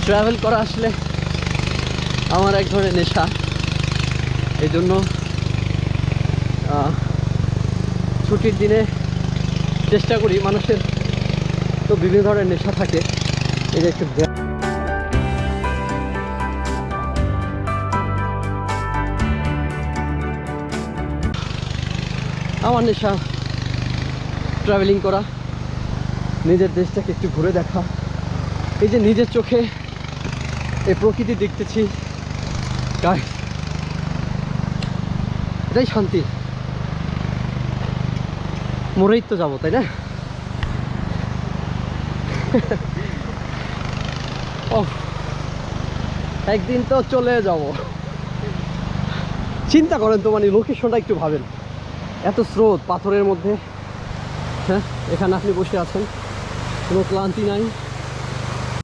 Travel করা আসলে আমার এক ধরনের নেশা। এই জন্য ছুটির দিনে চেষ্টা করি, মানুষের তো বিভিন্ন ধরনের নেশা থাকে, এই যে একটু আমার নেশা ট্রাভেলিং করা, নিজের দেশটাকে একটু ঘুরে দেখা। এই যে নিজের চোখে এই প্রকৃতি দেখতেছি, এটাই শান্তি। মরেই তো যাবো, তাই না? একদিন তো চলে যাব। চিন্তা করেন তো, মানে লোকেশনটা একটু ভাবেন, এত স্রোত পাথরের মধ্যে, হ্যাঁ, এখানে আপনি বসে আছেন, কোনো ক্লান্তি নাই।